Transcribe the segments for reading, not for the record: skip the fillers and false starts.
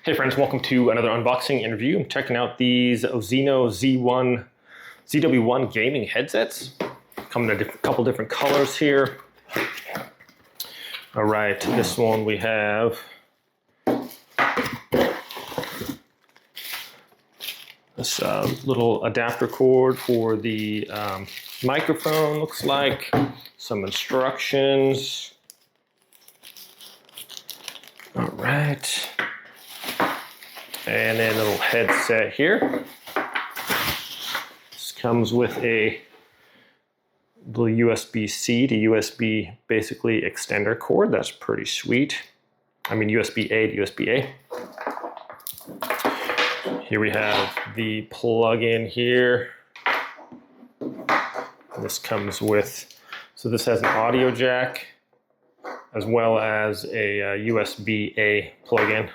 Hey friends, welcome to another unboxing and review. I'm checking out these Ozeino ZW1 gaming headsets. Come in a couple different colors here. All right, this one we have this little adapter cord for the microphone, looks like. Some instructions. All right. And then a little headset here. This comes with a little USB-C to USB basically extender cord. That's pretty sweet. I mean USB-A to USB-A. Here we have the plug-in here. This comes with, so this has an audio jack as well as a USB-A plug-in.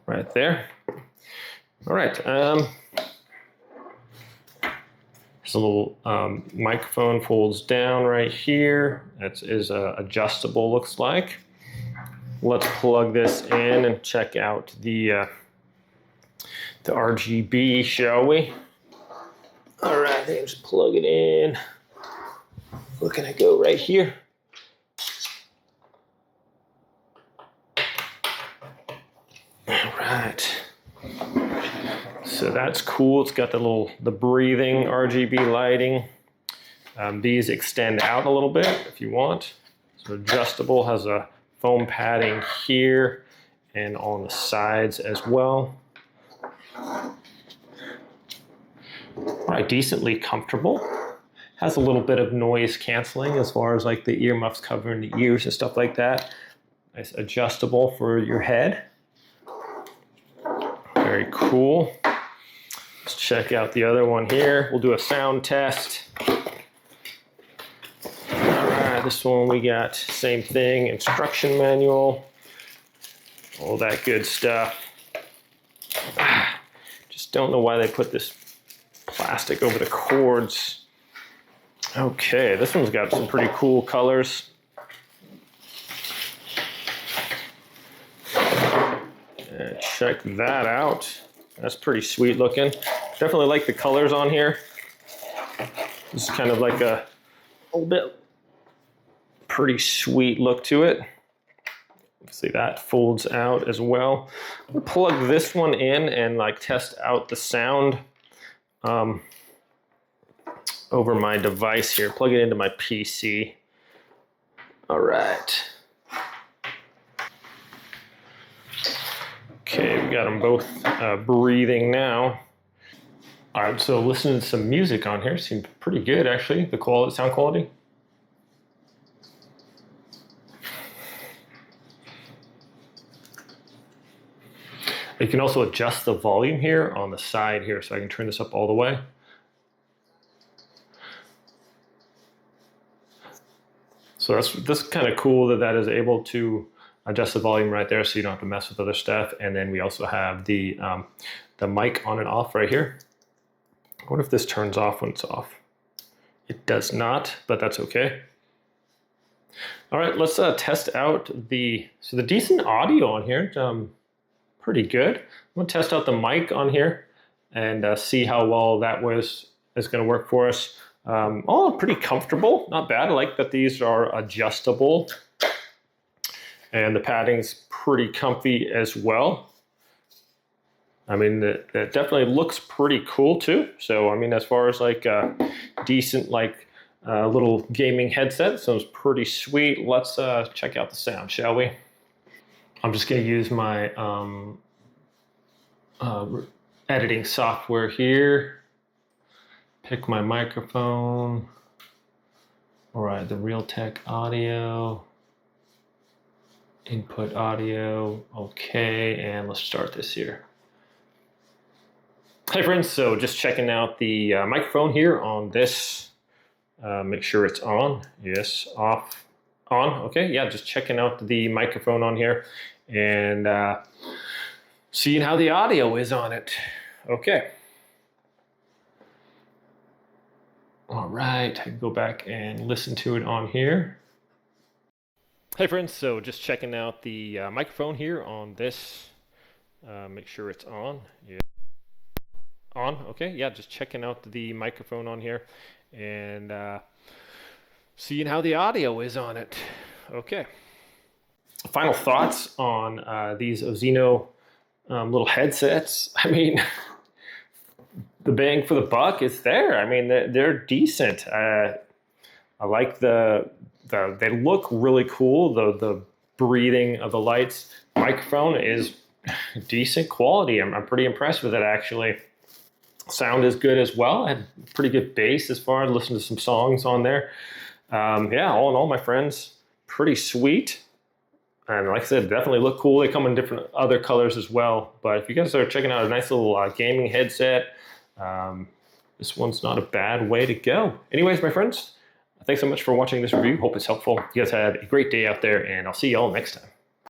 Right there. All right. There's a little microphone folds down right here. That is adjustable, looks like. Let's plug this in and check out the RGB, shall we? All right, just plug it in. Where can I go? Right here. Right. So that's cool. It's got the breathing RGB lighting. These extend out a little bit if you want. So adjustable, has a foam padding here and on the sides as well. All right, decently comfortable. Has a little bit of noise canceling as far as like the earmuffs covering the ears and stuff like that. Nice adjustable for your head. Very cool. Let's check out the other one here. We'll do a sound test. All right, this one we got same thing, instruction manual, all that good stuff. Just don't know why they put this plastic over the cords. Okay, this one's got some pretty cool colors. Check that out. That's pretty sweet looking. Definitely like the colors on here. This is kind of like a little bit pretty sweet look to it. See, that folds out as well. I'll plug this one in and like test out the sound over my device here. Plug it into my PC. All right. Okay, we got them both breathing now. All right, so listening to some music on here seemed pretty good actually, the quality, sound quality. You can also adjust the volume here on the side here, so I can turn this up all the way. So that's kind of cool that is able to adjust the volume right there so you don't have to mess with other stuff. And then we also have the mic on and off right here. What if this turns off when it's off? It does not, but that's okay. All right, let's test out the decent audio on here. Pretty good. I'm gonna test out the mic on here and see how well that is gonna work for us. Oh, pretty comfortable, not bad. I like that these are adjustable. And the padding's pretty comfy as well. I mean, it definitely looks pretty cool too. So, I mean, as far as like a decent like little gaming headset, sounds pretty sweet. Let's check out the sound, shall we? I'm just gonna use my editing software here. Pick my microphone. All right, the Realtek audio. Input audio, okay, and let's start this here. Hey friends, so just checking out the microphone here on this. Make sure it's on. Yes, off, on. Okay, yeah, just checking out the microphone on here and seeing how the audio is on it. Okay. All right, I can go back and listen to it on here. Hey friends, so just checking out the microphone here on this. Make sure it's on. Yeah. On, okay, yeah, just checking out the microphone on here and seeing how the audio is on it. Okay. Final thoughts on these Ozeino little headsets. I mean, the bang for the buck is there. I mean, they're decent. I like they look really cool. The breathing of the lights. Microphone is decent quality. I'm pretty impressed with it actually. Sound is good as well. I had pretty good bass as far as listening to some songs on there. Yeah, all in all, my friends, pretty sweet. And like I said, definitely look cool. They come in different other colors as well. But if you guys are checking out a nice little gaming headset, this one's not a bad way to go. Anyways, my friends, thanks so much for watching this review. Hope it's helpful. You guys have a great day out there, and I'll see you all next time.